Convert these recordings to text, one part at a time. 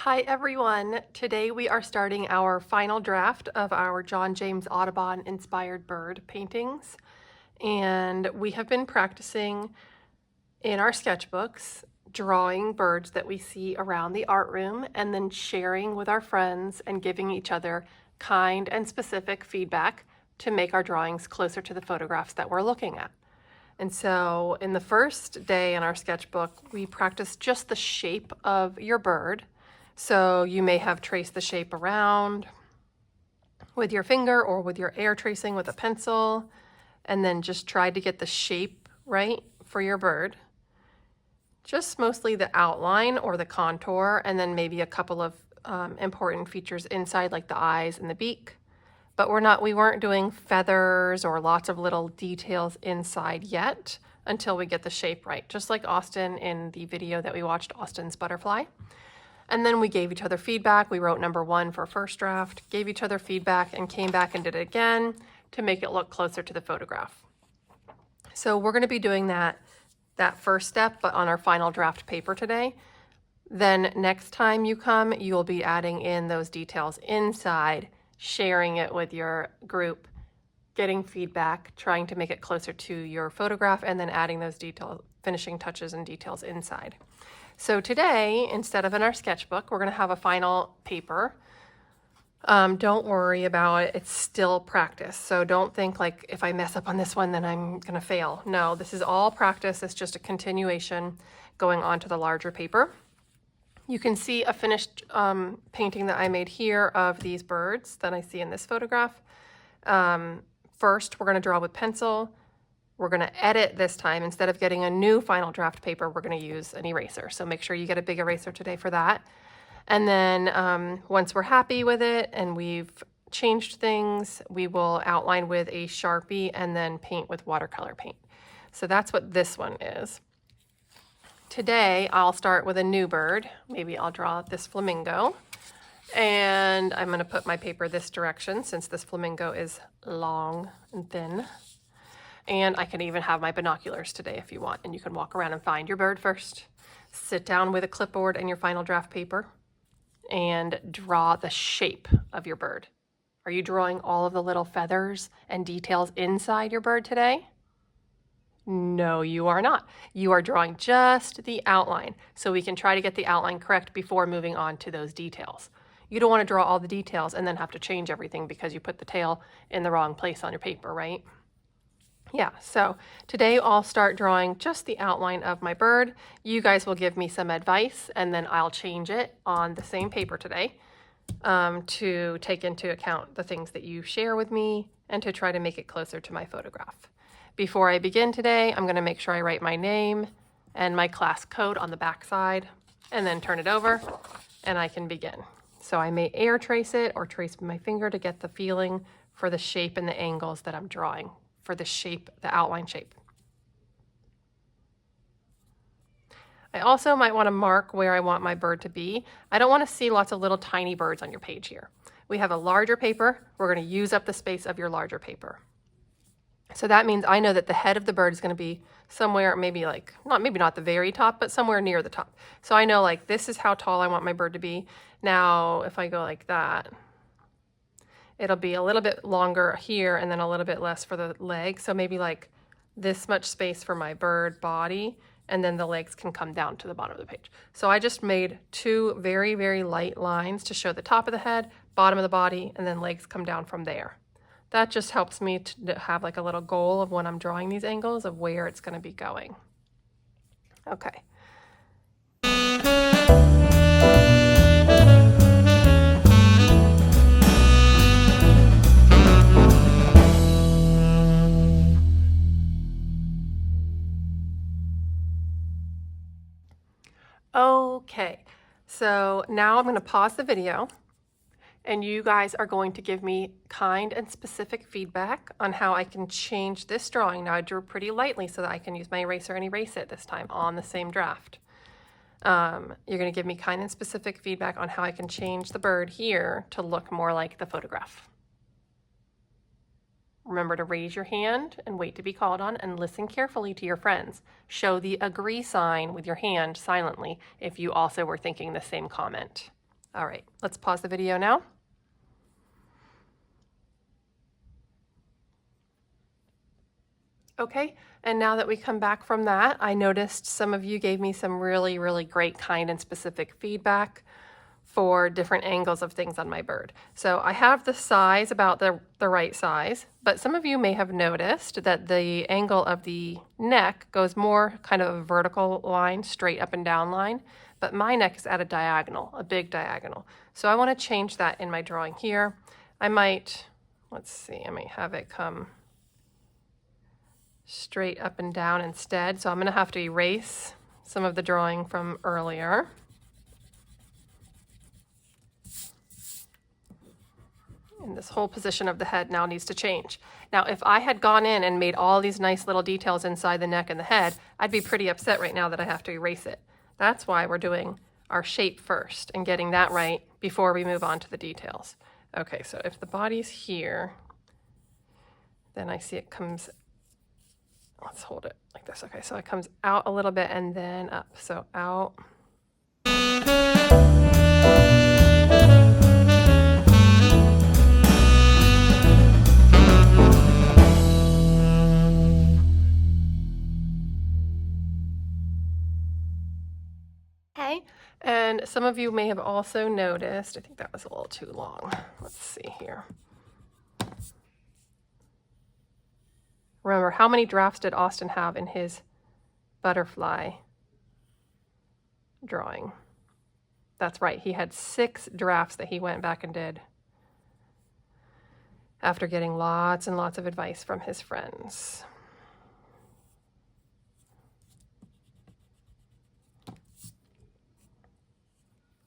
Hi everyone! Today we are starting our final draft of our John James Audubon inspired bird paintings, and we have been practicing in our sketchbooks drawing birds that we see around the art room and then sharing with our friends and giving each other kind and specific feedback to make our drawings closer to the photographs that we're looking at. And so in the first day in our sketchbook, we practiced just the shape of your bird. So you may have traced the shape around with your finger or with your air tracing with a pencil, and then just tried to get the shape right for your bird. Just mostly the outline or the contour, and then maybe a couple of important features inside, like the eyes and the beak. But we weren't doing feathers or lots of little details inside yet until we get the shape right, just like Austin in the video that we watched, Austin's butterfly. And then we gave each other feedback. We wrote number 1 for first draft, gave each other feedback, and came back and did it again to make it look closer to the photograph. So we're going to be doing that first step, but on our final draft paper today. Then next time you come, you'll be adding in those details inside, sharing it with your group, getting feedback, trying to make it closer to your photograph, and then adding those details, finishing touches and details inside. So today, instead of in our sketchbook, we're going to have a final paper. Don't worry about it. It's still practice. So don't think like if I mess up on this one, then I'm going to fail. No, this is all practice. It's just a continuation going on to the larger paper. You can see a finished painting that I made here of these birds that I see in this photograph. First, we're going to draw with pencil. We're going to edit this time. Instead of getting a new final draft paper, we're going to use an eraser. So make sure you get a big eraser today for that. And then once we're happy with it and we've changed things, we will outline with a Sharpie and then paint with watercolor paint. So that's what this one is. Today, I'll start with a new bird. Maybe I'll draw this flamingo. And I'm going to put my paper this direction since this flamingo is long and thin. And I can even have my binoculars today if you want, and you can walk around and find your bird first. Sit down with a clipboard and your final draft paper and draw the shape of your bird. Are you drawing all of the little feathers and details inside your bird today? No, you are not. You are drawing just the outline, so we can try to get the outline correct before moving on to those details. You don't want to draw all the details and then have to change everything because you put the tail in the wrong place on your paper, right? Yeah, so today I'll start drawing just the outline of my bird. You guys will give me some advice, and then I'll change it on the same paper today to take into account the things that you share with me and to try to make it closer to my photograph. Before I begin today, I'm going to make sure I write my name and my class code on the back side, and then turn it over, and I can begin. So I may air trace it or trace with my finger to get the feeling for the shape and the angles that I'm drawing for the shape, the outline shape. I also might want to mark where I want my bird to be. I don't want to see lots of little tiny birds on your page here. We have a larger paper. We're going to use up the space of your larger paper. So that means I know that the head of the bird is going to be somewhere, maybe not the very top, but somewhere near the top. So I know like this is how tall I want my bird to be. Now, if I go like that, it'll be a little bit longer here and then a little bit less for the legs. So maybe like this much space for my bird body, and then the legs can come down to the bottom of the page. So I just made 2 very, very light lines to show the top of the head, bottom of the body, and then legs come down from there. That just helps me to have like a little goal of when I'm drawing these angles of where it's going to be going. Okay. Okay, so now I'm going to pause the video, and you guys are going to give me kind and specific feedback on how I can change this drawing. Now I drew pretty lightly so that I can use my eraser and erase it this time on the same draft. You're going to give me kind and specific feedback on how I can change the bird here to look more like the photograph. Remember to raise your hand and wait to be called on, and listen carefully to your friends. Show the agree sign with your hand silently if you also were thinking the same comment. All right, let's pause the video now. Okay, and now that we come back from that, I noticed some of you gave me some really, really great, kind, and specific feedback for different angles of things on my bird. So I have the size about the right size, but some of you may have noticed that the angle of the neck goes more kind of a vertical line, straight up and down line, but my neck is at a diagonal, a big diagonal. So I want to change that in my drawing here. I might, let's see, I might have it come straight up and down instead. So I'm going to have to erase some of the drawing from earlier. And this whole position of the head now needs to change. Now, if I had gone in and made all these nice little details inside the neck and the head, I'd be pretty upset right now that I have to erase it. That's why we're doing our shape first and getting that right before we move on to the details. Okay, so if the body's here, then I see it comes, let's hold it like this. Okay, so it comes out a little bit and then up. So out. Okay, and some of you may have also noticed, I think that was a little too long. Let's see here. Remember, how many drafts did Austin have in his butterfly drawing? That's right, he had 6 drafts that he went back and did after getting lots and lots of advice from his friends.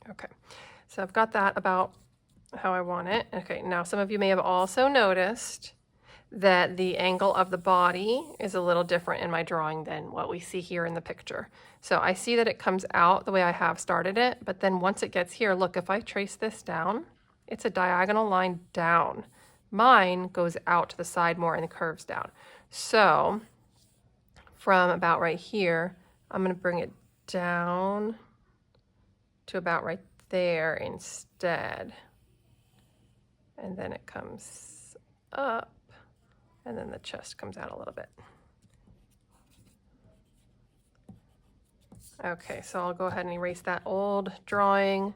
Okay, so I've got that about how I want it. Okay, now some of you may have also noticed that the angle of the body is a little different in my drawing than what we see here in the picture. So I see that it comes out the way I have started it, but then once it gets here, look, if I trace this down, it's a diagonal line down. Mine goes out to the side more and curves down. So from about right here, I'm going to bring it down to about right there instead. And then it comes up, and then the chest comes out a little bit. Okay, so I'll go ahead and erase that old drawing.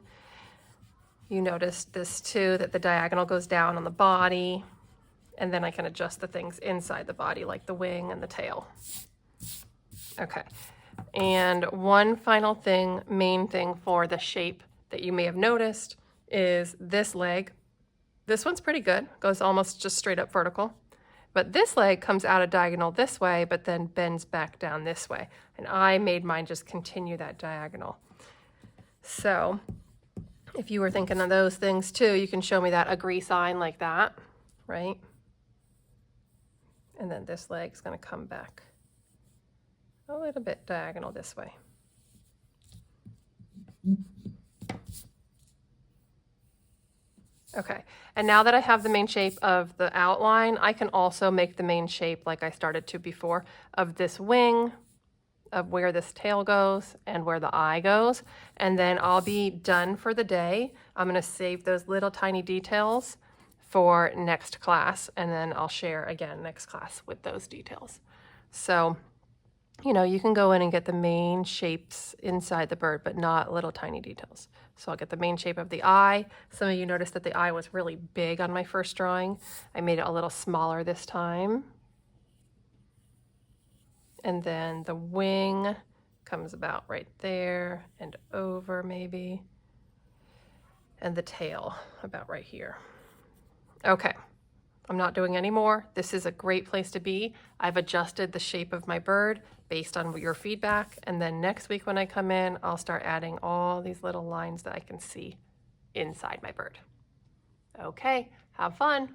You noticed this too, that the diagonal goes down on the body, and then I can adjust the things inside the body, like the wing and the tail. Okay, and one final thing, main thing for the shape that you may have noticed is this leg. This one's pretty good, goes almost just straight up vertical. But this leg comes out a diagonal this way, but then bends back down this way. And I made mine just continue that diagonal. So if you were thinking of those things too, you can show me that agree sign like that, right? And then this leg's going to come back a little bit diagonal this way. Okay, and now that I have the main shape of the outline, I can also make the main shape like I started to before of this wing, of where this tail goes and where the eye goes. And then I'll be done for the day. I'm going to save those little tiny details for next class, and then I'll share again next class with those details. So, you know, you can go in and get the main shapes inside the bird, but not little tiny details. So I'll get the main shape of the eye. Some of you noticed that the eye was really big on my first drawing. I made it a little smaller this time. And then the wing comes about right there and over maybe. And the tail about right here. Okay, I'm not doing any more. This is a great place to be. I've adjusted the shape of my bird based on your feedback. And then next week when I come in, I'll start adding all these little lines that I can see inside my bird. Okay, have fun.